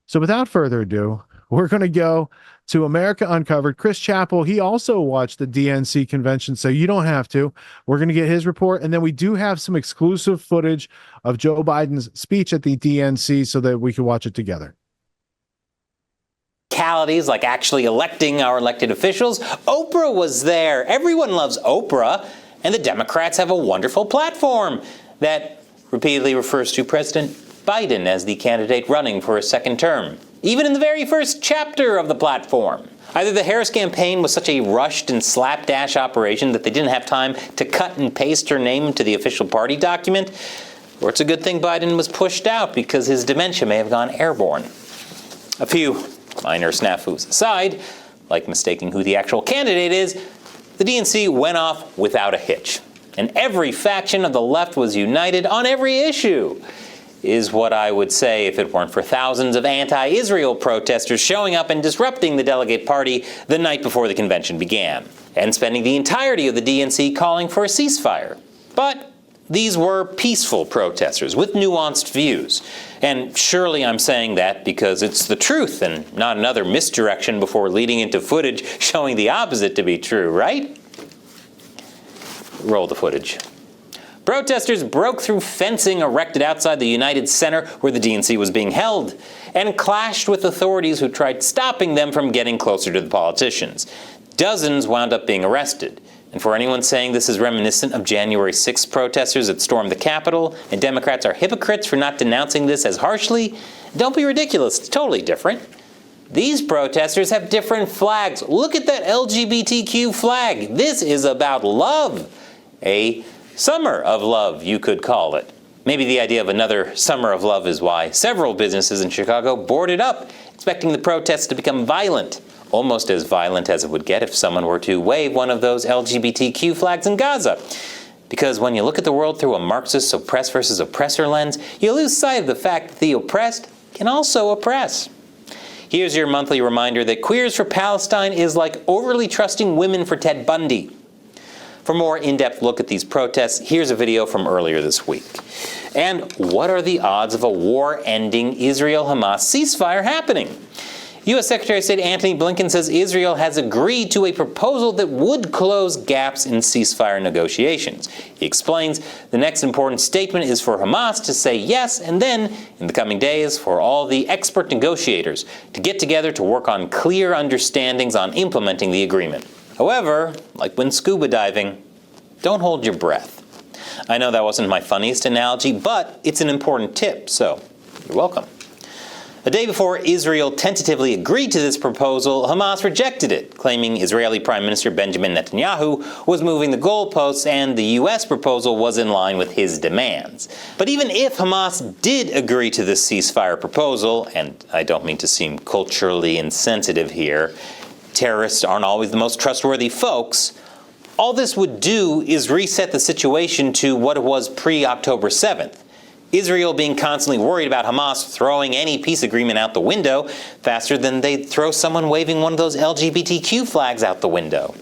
So without further ado, we're going to go to America Uncovered. Chris Chappell, he also watched the DNC convention, so you don't have to. We're going to get his report, and then we do have some exclusive footage of Joe Biden's speech at the DNC so that we can watch it together. Legalities, like actually electing our elected officials. Oprah was there. Everyone loves Oprah, and the Democrats have a wonderful platform that repeatedly refers to President Biden as the candidate running for a second term, even in the very first chapter of the platform. Either the Harris campaign was such a rushed and slapdash operation that they didn't have time to cut and paste her name into the official party document, or it's a good thing Biden was pushed out because his dementia may have gone airborne. A few minor snafus aside, like mistaking who the actual candidate is, the DNC went off without a hitch. And every faction of the left was united on every issue, is what I would say if it weren't for thousands of anti-Israel protesters showing up and disrupting the delegate party the night before the convention began, and spending the entirety of the DNC calling for a ceasefire. But these were peaceful protesters with nuanced views. And surely I'm saying that because it's the truth and not another misdirection before leading into footage showing the opposite to be true, right? Roll the footage. Protesters broke through fencing erected outside the United Center where the DNC was being held and clashed with authorities who tried stopping them from getting closer to the politicians. Dozens wound up being arrested. And for anyone saying this is reminiscent of January 6th protesters that stormed the Capitol and Democrats are hypocrites for not denouncing this as harshly, don't be ridiculous. It's totally different. These protesters have different flags. Look at that LGBTQ flag. This is about love. A summer of love, you could call it. Maybe the idea of another summer of love is why several businesses in Chicago boarded up, expecting the protests to become violent. Almost as violent as it would get if someone were to wave one of those LGBTQ flags in Gaza. Because when you look at the world through a Marxist oppressed versus oppressor lens, you lose sight of the fact that the oppressed can also oppress. Here's your monthly reminder that Queers for Palestine is like overly trusting women for Ted Bundy. For a more in-depth look at these protests, here's a video from earlier this week. And what are the odds of a war-ending Israel-Hamas ceasefire happening? U.S. Secretary of State Antony Blinken says Israel has agreed to a proposal that would close gaps in ceasefire negotiations. He explains the next important statement is for Hamas to say yes, and then, in the coming days, for all the expert negotiators to get together to work on clear understandings on implementing the agreement. However, like when scuba diving, don't hold your breath. I know that wasn't my funniest analogy, but it's an important tip, so you're welcome. A day before Israel tentatively agreed to this proposal, Hamas rejected it, claiming Israeli Prime Minister Benjamin Netanyahu was moving the goalposts and the U.S. proposal was in line with his demands. But even if Hamas did agree to this ceasefire proposal, and I don't mean to seem culturally insensitive here, terrorists aren't always the most trustworthy folks, all this would do is reset the situation to what it was pre-October 7th. Israel being constantly worried about Hamas throwing any peace agreement out the window faster than they'd throw someone waving one of those LGBTQ flags out the window.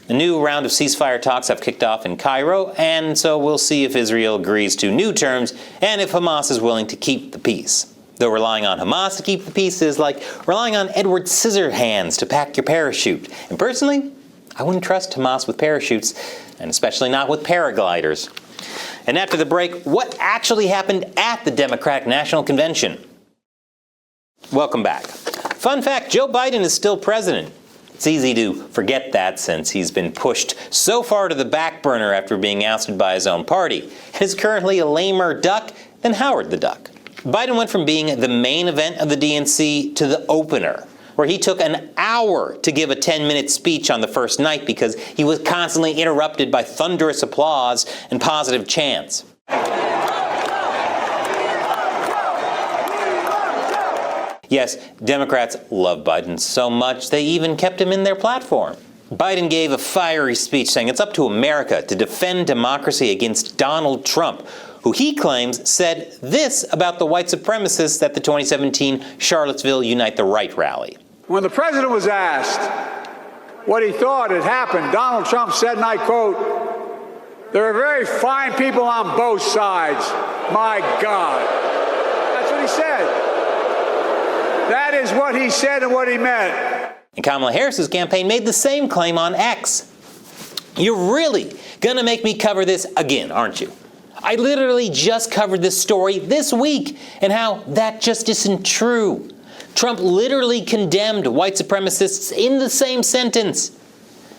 A new round of ceasefire talks have kicked off in Cairo, and so we'll see if Israel agrees to new terms and if Hamas is willing to keep the peace. Though relying on Hamas to keep the peace is like relying on Edward Scissorhands to pack your parachute. And personally, I wouldn't trust Hamas with parachutes, and especially not with paragliders. And after the break, what actually happened at the Democratic National Convention? Welcome back. Fun fact, Joe Biden is still president. It's easy to forget that since he's been pushed so far to the back burner after being ousted by his own party, and is currently a lamer duck than Howard the Duck. Biden went from being the main event of the DNC to the opener, where he took an hour to give a 10-minute speech on the first night because he was constantly interrupted by thunderous applause and positive chants. Yes, Democrats love Biden so much they even kept him in their platform. Biden gave a fiery speech saying it's up to America to defend democracy against Donald Trump, who he claims said this about the white supremacists at the 2017 Charlottesville Unite the Right rally. When the president was asked what he thought had happened, Donald Trump said, and I quote, "There are very fine people on both sides. My God." That's what he said. That is what he said and what he meant. And Kamala Harris's campaign made the same claim on X. You're really gonna make me cover this again, aren't you? I literally just covered this story this week and how that just isn't true. Trump literally condemned white supremacists in the same sentence.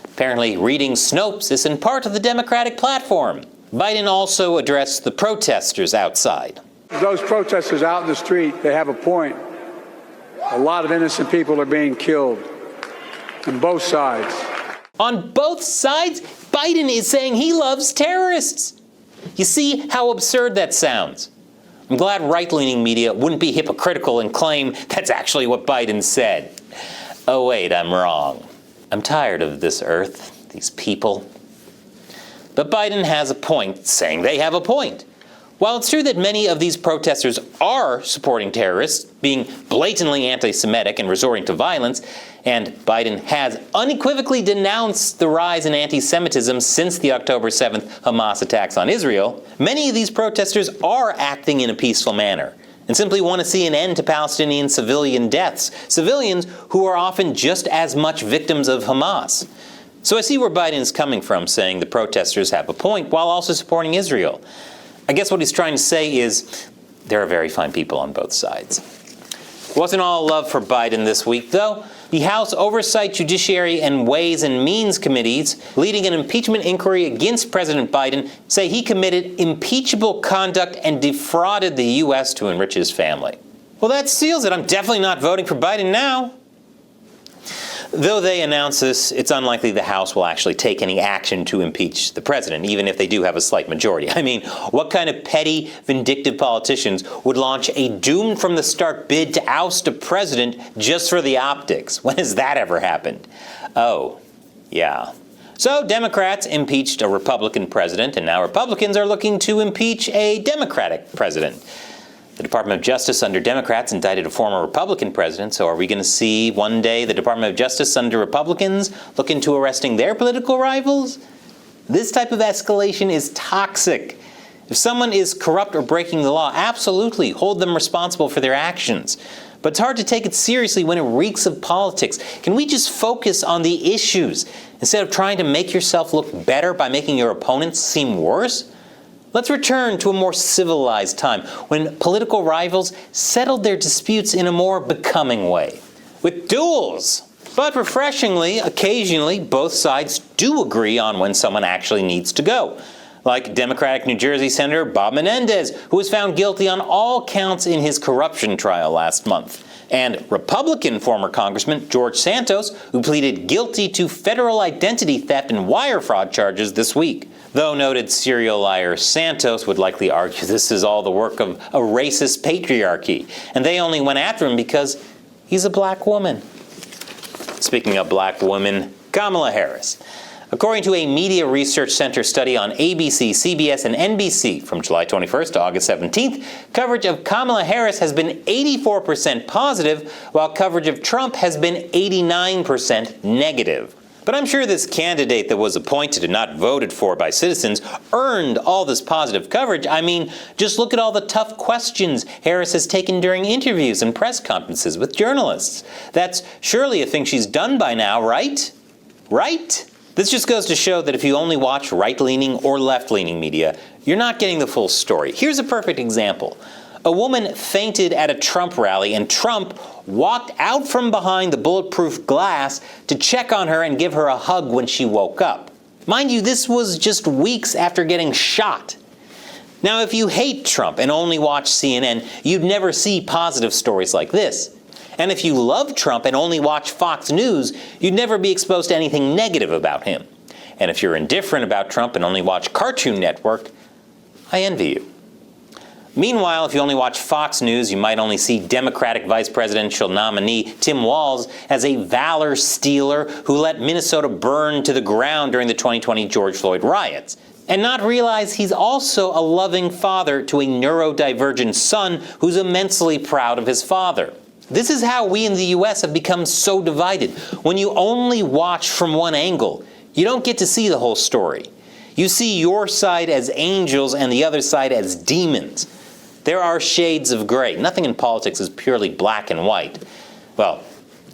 Apparently, reading Snopes isn't part of the Democratic platform. Biden also addressed the protesters outside. Those protesters out in the street, they have a point. A lot of innocent people are being killed on both sides. On both sides, Biden is saying he loves terrorists. You see how absurd that sounds? I'm glad right-leaning media wouldn't be hypocritical and claim that's actually what Biden said. Oh wait, I'm wrong. I'm tired of this earth, these people. But Biden has a point, saying they have a point. While it's true that many of these protesters are supporting terrorists, being blatantly anti-Semitic and resorting to violence, and Biden has unequivocally denounced the rise in anti-Semitism since the October 7th Hamas attacks on Israel, many of these protesters are acting in a peaceful manner and simply want to see an end to Palestinian civilian deaths, civilians who are often just as much victims of Hamas. So I see where Biden's coming from, saying the protesters have a point while also supporting Israel. I guess what he's trying to say is there are very fine people on both sides. It wasn't all love for Biden this week, though. The House Oversight, Judiciary, and Ways and Means Committees leading an impeachment inquiry against President Biden say he committed impeachable conduct and defrauded the U.S. to enrich his family. Well, that seals it. I'm definitely not voting for Biden now. Though they announce this, it's unlikely the House will actually take any action to impeach the president, even if they do have a slight majority. I mean, what kind of petty, vindictive politicians would launch a doomed-from-the-start bid to oust a president just for the optics? When has that ever happened? Oh, yeah. So Democrats impeached a Republican president, and now Republicans are looking to impeach a Democratic president. The Department of Justice under Democrats indicted a former Republican president, so are we going to see one day the Department of Justice under Republicans look into arresting their political rivals? This type of escalation is toxic. If someone is corrupt or breaking the law, absolutely hold them responsible for their actions. But it's hard to take it seriously when it reeks of politics. Can we just focus on the issues instead of trying to make yourself look better by making your opponents seem worse? Let's return to a more civilized time when political rivals settled their disputes in a more becoming way, with duels. But refreshingly, occasionally, both sides do agree on when someone actually needs to go. Like Democratic New Jersey Senator Bob Menendez, who was found guilty on all counts in his corruption trial last month. And Republican former Congressman George Santos, who pleaded guilty to federal identity theft and wire fraud charges this week. Though noted serial liar Santos would likely argue this is all the work of a racist patriarchy, and they only went after him because he's a black woman. Speaking of black women, Kamala Harris. According to a Media Research Center study on ABC, CBS, and NBC from July 21st to August 17th, coverage of Kamala Harris has been 84% positive, while coverage of Trump has been 89% negative. But I'm sure this candidate that was appointed and not voted for by citizens earned all this positive coverage. I mean, just look at all the tough questions Harris has taken during interviews and press conferences with journalists. That's surely a thing she's done by now, right? Right? This just goes to show that if you only watch right-leaning or left-leaning media, you're not getting the full story. Here's a perfect example. A woman fainted at a Trump rally, and Trump walked out from behind the bulletproof glass to check on her and give her a hug when she woke up. Mind you, this was just weeks after getting shot. Now, if you hate Trump and only watch CNN, you'd never see positive stories like this. And if you love Trump and only watch Fox News, you'd never be exposed to anything negative about him. And if you're indifferent about Trump and only watch Cartoon Network, I envy you. Meanwhile, if you only watch Fox News, you might only see Democratic vice presidential nominee Tim Walz as a valor stealer who let Minnesota burn to the ground during the 2020 George Floyd riots, and not realize he's also a loving father to a neurodivergent son who's immensely proud of his father. This is how we in the U.S. have become so divided. When you only watch from one angle, you don't get to see the whole story. You see your side as angels and the other side as demons. There are shades of gray. Nothing in politics is purely black and white. Well,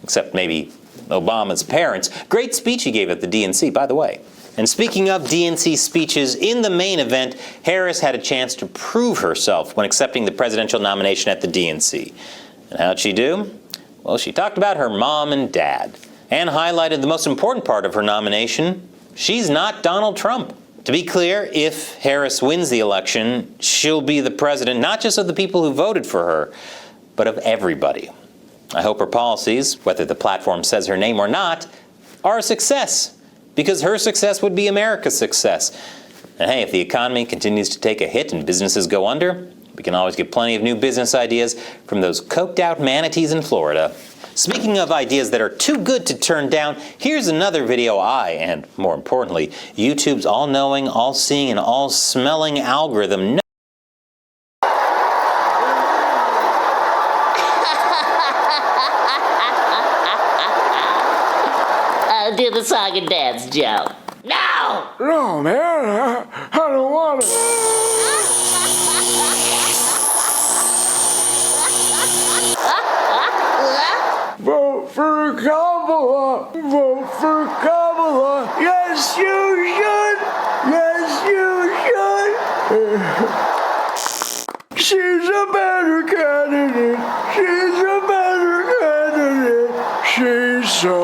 except maybe Obama's parents. Great speech he gave at the DNC, by the way. And speaking of DNC speeches, in the main event, Harris had a chance to prove herself when accepting the presidential nomination at the DNC. And how'd she do? Well, she talked about her mom and dad, and highlighted the most important part of her nomination. She's not Donald Trump. To be clear, if Harris wins the election, she'll be the president not just of the people who voted for her, but of everybody. I hope her policies, whether the platform says her name or not, are a success, because her success would be America's success. And hey, if the economy continues to take a hit and businesses go under, we can always get plenty of new business ideas from those coked-out manatees in Florida. Speaking of ideas that are too good to turn down, here's another video and more importantly, YouTube's all-knowing, all-seeing, and all-smelling algorithm do the song and dance, Joe. No! No, man, I don't want to. Vote for Kamala. Vote for Kamala. Yes, you should. Yes, you should. She's a better candidate. She's a better candidate. She's so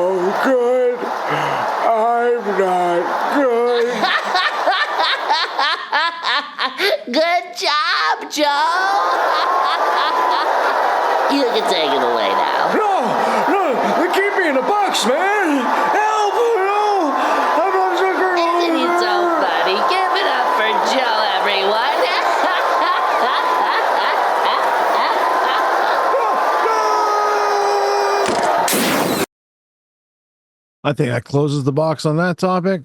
good. I'm not good. Good job, Joe. You can take it away now. No, they keep me in a box, man. Help, no. I'm so good. Isn't he so funny? Give it up for Joe, everyone. I think that closes the box on that topic.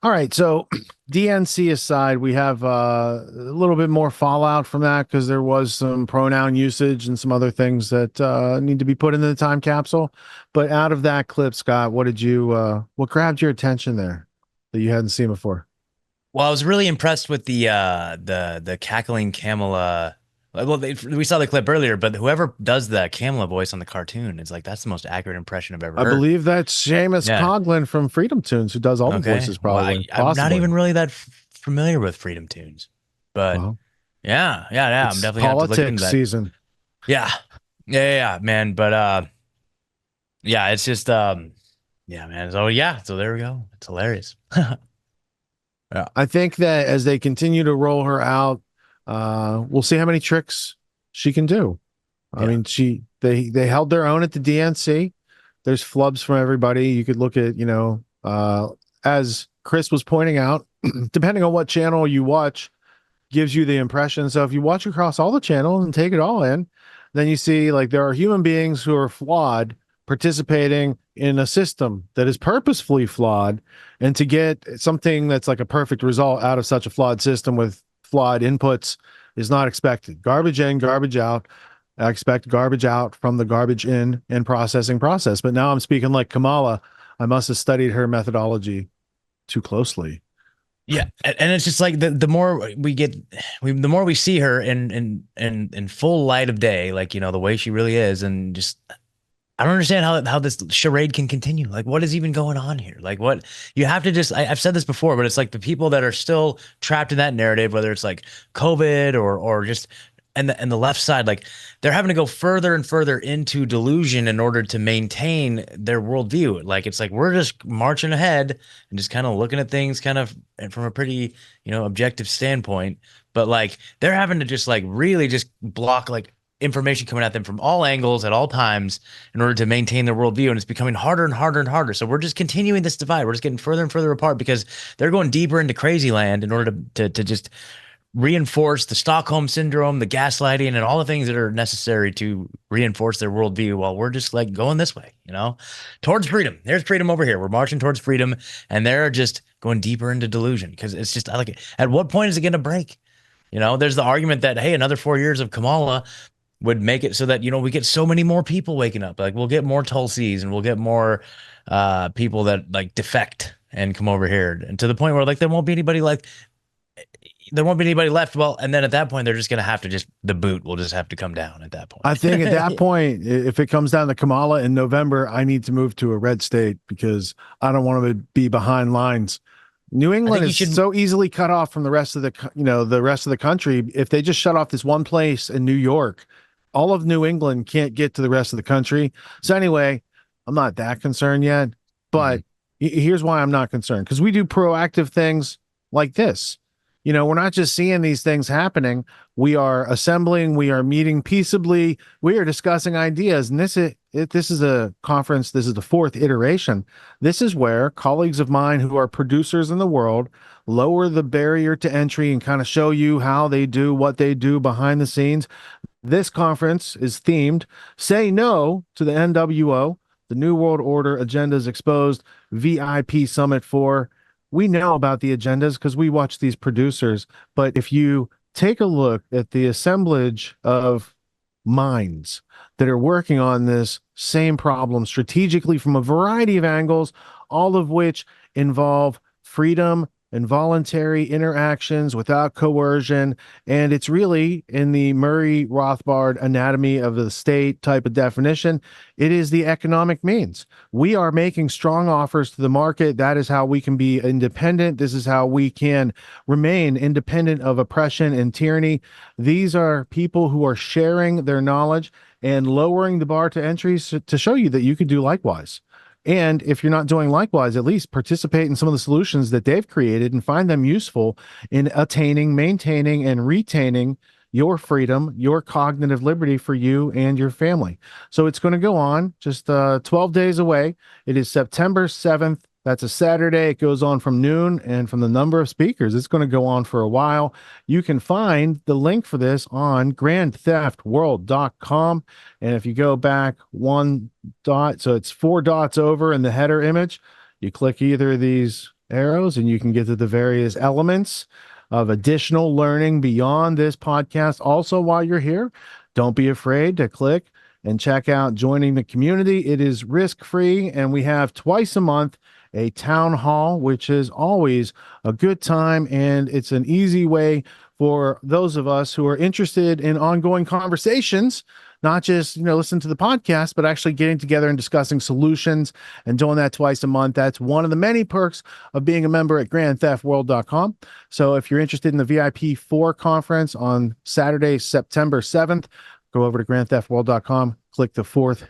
All right, so DNC aside, we have a little bit more fallout from that because there was some pronoun usage and some other things that need to be put into the time capsule. But out of that clip, Scott, what grabbed your attention there that you hadn't seen before? Well, I was really impressed with the cackling Kamala. Well, we saw the clip earlier, but whoever does the Kamala voice on the cartoon is like, that's the most accurate impression I've ever heard. I believe that's Seamus Coughlin from Freedom Tunes who does all the voices, probably. Well, I'm not even really that familiar with Freedom Tunes, but yeah. I'm definitely gonna have to look into that. Season. Yeah, man. But yeah, it's just yeah, man. So there we go. It's hilarious. Yeah, I think that as they continue to roll her out, we'll see how many tricks she can do. I mean, they held their own at the DNC. There's flubs from everybody. You could look at, as Chris was pointing out, depending on what channel you watch, gives you the impression. So if you watch across all the channels and take it all in, then you see like there are human beings who are flawed participating in a system that is purposefully flawed, and to get something that's like a perfect result out of such a flawed system with flawed inputs is not expected. Garbage in, garbage out. I expect garbage out from the garbage in and processing process. But now I'm speaking like Kamala. I must have studied her methodology too closely. Yeah, and it's just like the more we get, the more we see her in full light of day, like the way she really is, and just I don't understand how this charade can continue. Like, what is even going on here? Like, what you have to just I've said this before, but it's like the people that are still trapped in that narrative, whether it's like COVID or just and the left side, like they're having to go further and further into delusion in order to maintain their worldview. Like, it's like we're just marching ahead and just kind of looking at things kind of from a pretty, objective standpoint. But like they're having to just like really just block like information coming at them from all angles at all times in order to maintain their worldview. And it's becoming harder and harder and harder. So we're just continuing this divide. We're just getting further and further apart because they're going deeper into crazy land in order to just reinforce the Stockholm syndrome, the gaslighting, and all the things that are necessary to reinforce their worldview while we're just like going this way, towards freedom. There's freedom over here. We're marching towards freedom, and they're just going deeper into delusion because it's just, I like it. At what point is it going to break? There's the argument that, hey, another 4 years of Kamala would make it so that, we get so many more people waking up. Like, we'll get more Tulsis and we'll get more people that like defect and come over here, and to the point where like there won't be anybody like there won't be anybody left. Well, and then at that point, they're just going to have to the boot will just have to come down at that point. I think at that point, if it comes down to Kamala in November, I need to move to a red state because I don't want to be behind lines. New England is so easily cut off from the rest of the rest of the country. If they just shut off this one place in New York, all of New England can't get to the rest of the country. So anyway, I'm not that concerned yet, but here's why I'm not concerned. Because we do proactive things like this. We're not just seeing these things happening. We are assembling. We are meeting peaceably. We are discussing ideas. And this is a conference. This is the 4th iteration. This is where colleagues of mine who are producers in the world lower the barrier to entry and kind of show you how they do what they do behind the scenes. This conference is themed Say No to the NWO, the New World Order Agendas Exposed, VIP Summit 4. We know about the agendas because we watch these producers. But if you take a look at the assemblage of minds that are working on this same problem strategically from a variety of angles, all of which involve freedom and voluntary interactions without coercion. And it's really in the Murray Rothbard anatomy of the state type of definition. It is the economic means. We are making strong offers to the market. That is how we can be independent. This is how we can remain independent of oppression and tyranny. These are people who are sharing their knowledge and lowering the bar to entry to show you that you could do likewise. And if you're not doing likewise, at least participate in some of the solutions that they've created and find them useful in attaining, maintaining, and retaining your freedom, your cognitive liberty for you and your family. So it's going to go on just 12 days away. It is September 7th. That's a Saturday. It goes on from noon, and from the number of speakers, it's going to go on for a while. You can find the link for this on grandtheftworld.com. And if you go back one dot, so it's 4 dots over in the header image, you click either of these arrows and you can get to the various elements of additional learning beyond this podcast. Also, while you're here, don't be afraid to click and check out joining the community. It is risk-free, and we have twice a month a town hall, which is always a good time, and it's an easy way for those of us who are interested in ongoing conversations, not just listen to the podcast, but actually getting together and discussing solutions and doing that twice a month. That's one of the many perks of being a member at grandtheftworld.com. So if you're interested in the VIP 4 conference on Saturday, September 7th, go over to grandtheftworld.com, click the 4th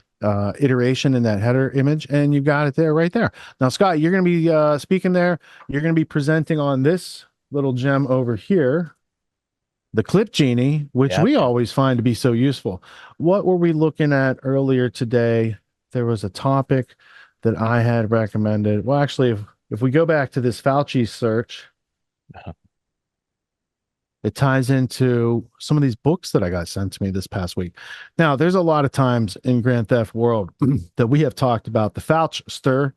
iteration in that header image, and you've got it there, right there. Now, Scott, you're going to be speaking there. You're going to be presenting on this little gem over here, the clip Genie, which we always find to be so useful. What were we looking at earlier today? There was a topic that I had recommended. Well, actually, if we go back to this Fauci search, it ties into some of these books that I got sent to me this past week. Now, there's a lot of times in Grand Theft World that we have talked about the Fauci stir,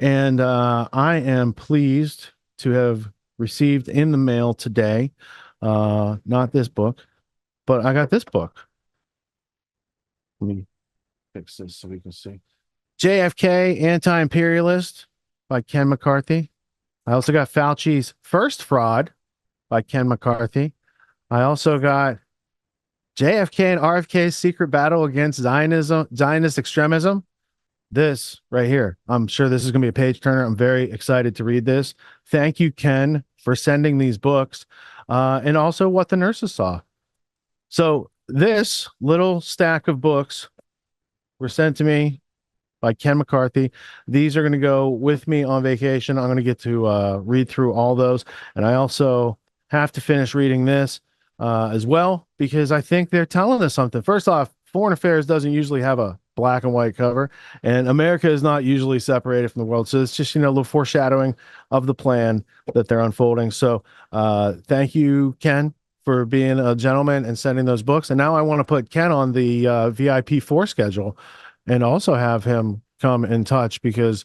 and I am pleased to have received in the mail today, not this book, but I got this book. Let me fix this so we can see. JFK, Anti-Imperialist by Ken McCarthy. I also got Fauci's First Fraud by Ken McCarthy. I also got JFK and RFK's Secret Battle Against Zionist Extremism. This right here. I'm sure this is going to be a page turner. I'm very excited to read this. Thank you, Ken, for sending these books. And also What the Nurses Saw. So this little stack of books were sent to me by Ken McCarthy. These are going to go with me on vacation. I'm going to get to read through all those. And I also have to finish reading this as well, because I think they're telling us something. First off, Foreign Affairs doesn't usually have a black and white cover, and America is not usually separated from the world. So it's just, a little foreshadowing of the plan that they're unfolding. So thank you, Ken, for being a gentleman and sending those books. And now I want to put Ken on the VIP 4 schedule and also have him come in touch, because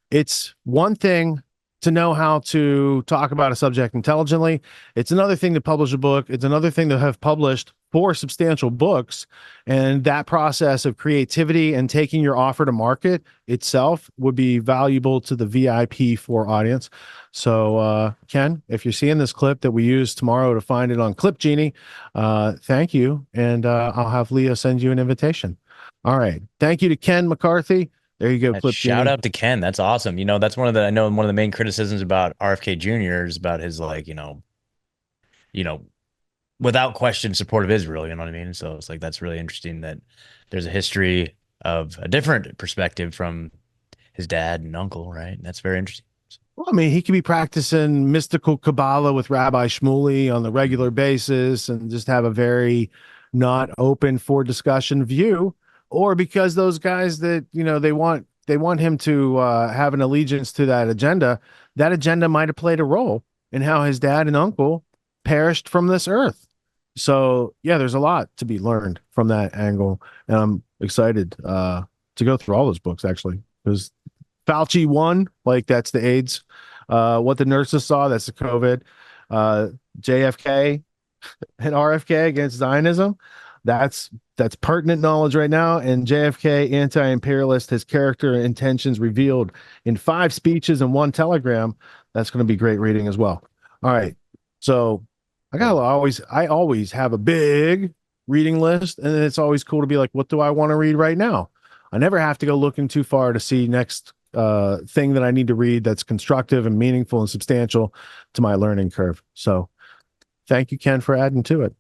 it's one thing to know how to talk about a subject intelligently. It's another thing to publish a book. It's another thing to have published 4 substantial books, and that process of creativity and taking your offer to market itself would be valuable to the VIP4 audience. So Ken, if you're seeing this clip that we use tomorrow to find it on Clip Genie, thank you, and I'll have Leah send you an invitation. All right, thank you to Ken McCarthy. There you go. Clip Shout Genie. out to Ken. That's awesome. You know, that's one of the main criticisms about RFK Jr. is about his, like, you know, without question support of Israel, you know what I mean? So it's like, that's really interesting that there's a history of a different perspective from his dad and uncle, right? And that's very interesting. Well, I mean, he could be practicing mystical Kabbalah with Rabbi Shmuley on the regular basis and just have a very not open for discussion view, or because those guys that, you know, they want him to have an allegiance to that agenda might have played a role in how his dad and uncle perished from this earth. So yeah, there's a lot to be learned from that angle, and I'm excited to go through all those books, actually, because Fauci 1, like, that's the AIDS. What the nurses saw, that's the COVID. JFK and RFK against Zionism, that's pertinent knowledge right now. And JFK, anti-imperialist, his character and intentions revealed in 5 speeches and 1 telegram. That's going to be great reading as well. All right, so I always have a big reading list, and it's always cool to be like, what do I want to read right now? I never have to go looking too far to see next thing that I need to read that's constructive and meaningful and substantial to my learning curve. So thank you, Ken, for adding to it.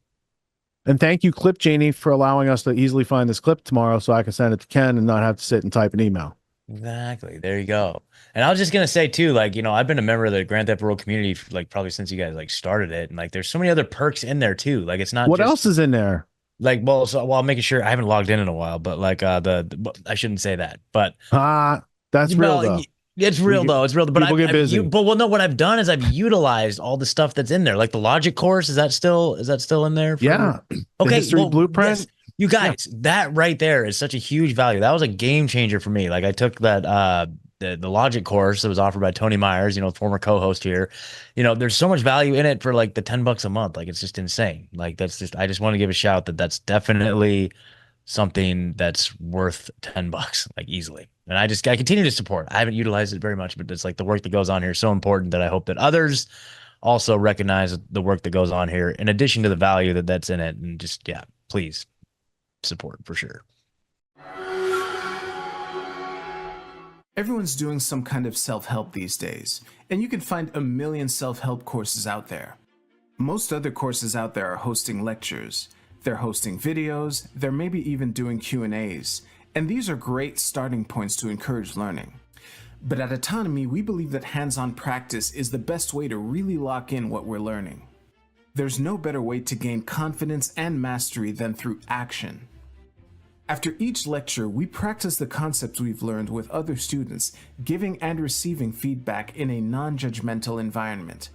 And thank you, Clip Genie, for allowing us to easily find this clip tomorrow so I can send it to Ken and not have to sit and type an email. Exactly. There you go. And I was just going to say too, like, you know, I've been a member of the Grand Theft Auto community for, like, probably since you guys, like, started it. And, like, there's so many other perks in there too. Like, it's not what just, else is in there? like, well, I'm making sure I haven't logged in a while, but like, I shouldn't say that, but that's real though. It's real though. It's real. But people get busy. What I've done is I've utilized all the stuff that's in there, like the logic course. Is that still in there? Yeah. Okay. History blueprint. Yes. You guys, that right there is such a huge value. That was a game changer for me. Like, I took that the logic course that was offered by Tony Myers, you know, former co-host here. You know, there's so much value in it for like the $10 a month. Like, it's just insane. Like, I just want to give a shout that's definitely something that's worth $10, like, easily. And I continue to support. I haven't utilized it very much, but it's like the work that goes on here is so important that I hope that others also recognize the work that goes on here in addition to the value that's in it. And just, yeah, please support for sure. Everyone's doing some kind of self-help these days, and you can find a million self-help courses out there. Most other courses out there are hosting lectures, they're hosting videos, they're maybe even doing Q&As, and these are great starting points to encourage learning. But at Autonomy, we believe that hands-on practice is the best way to really lock in what we're learning. There's no better way to gain confidence and mastery than through action. After each lecture, we practice the concepts we've learned with other students, giving and receiving feedback in a non-judgmental environment.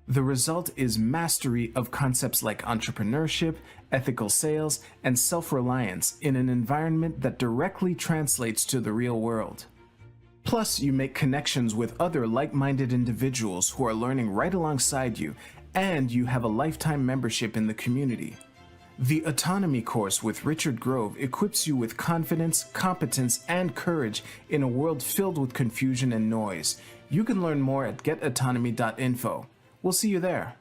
The result is mastery of concepts like entrepreneurship, ethical sales, and self-reliance in an environment that directly translates to the real world. Plus, you make connections with other like-minded individuals who are learning right alongside you, and you have a lifetime membership in the community. The Autonomy course with Richard Grove equips you with confidence, competence, and courage in a world filled with confusion and noise. You can learn more at getautonomy.info. We'll see you there.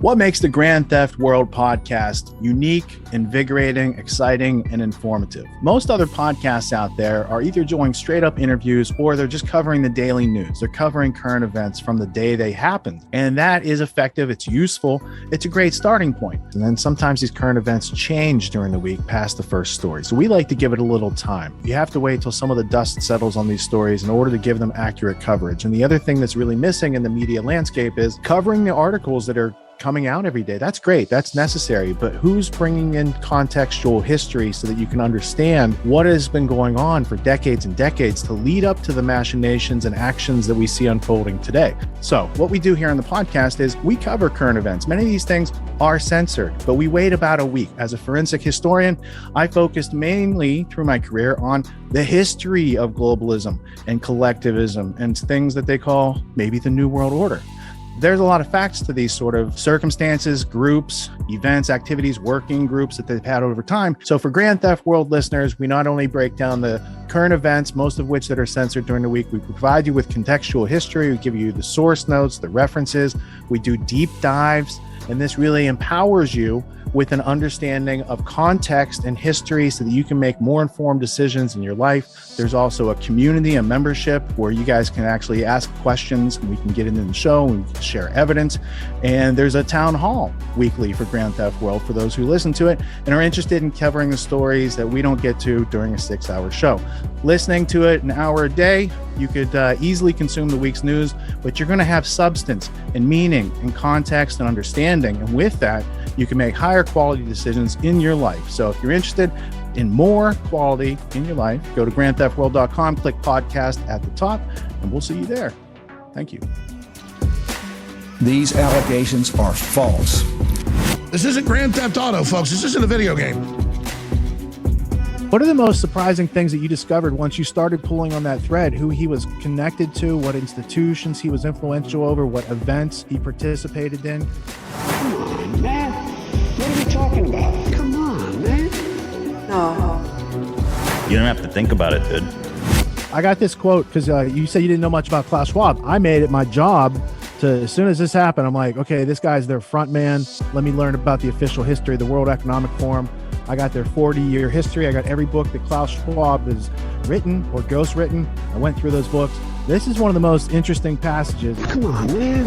What makes the Grand Theft World podcast unique, invigorating, exciting, and informative? Most other podcasts out there are either doing straight up interviews or they're just covering the daily news. They're covering current events from the day they happened. And that is effective. It's useful. It's a great starting point. And then sometimes these current events change during the week past the first story. So we like to give it a little time. You have to wait till some of the dust settles on these stories in order to give them accurate coverage. And the other thing that's really missing in the media landscape is covering the articles that are coming out every day. That's great. That's necessary. But who's bringing in contextual history so that you can understand what has been going on for decades and decades to lead up to the machinations and actions that we see unfolding today? So what we do here on the podcast is we cover current events. Many of these things are censored, but we wait about a week. As a forensic historian, I focused mainly through my career on the history of globalism and collectivism and things that they call maybe the New World Order. There's a lot of facts to these sort of circumstances, groups, events, activities, working groups that they've had over time. So for Grand Theft World listeners, we not only break down the current events, most of which that are censored during the week, we provide you with contextual history, we give you the source notes, the references, we do deep dives, and this really empowers you with an understanding of context and history so that you can make more informed decisions in your life. There's also a community, a membership where you guys can actually ask questions and we can get into the show and we can share evidence. And there's a town hall weekly for Grand Theft World for those who listen to it and are interested in covering the stories that we don't get to during a 6-hour show. Listening to it an hour a day, you could easily consume the week's news, but you're going to have substance and meaning and context and understanding. And with that, you can make higher quality decisions in your life. So if you're interested in more quality in your life, go to grandtheftworld.com, click podcast at the top, and we'll see you there. Thank you. These allegations are false. This isn't Grand Theft Auto, folks. This isn't a video game. What are the most surprising things that you discovered once you started pulling on that thread? Who he was connected to, what institutions he was influential over, what events he participated in? Come on, man. What are we talking about? Come on, man. No. You don't have to think about it, dude. I got this quote because you said you didn't know much about Klaus Schwab. I made it my job to, as soon as this happened, I'm like, okay, this guy's their front man. Let me learn about the official history of the World Economic Forum. I got their 40-year history. I got every book that Klaus Schwab has written or ghostwritten. I went through those books. This is one of the most interesting passages. Come on, man.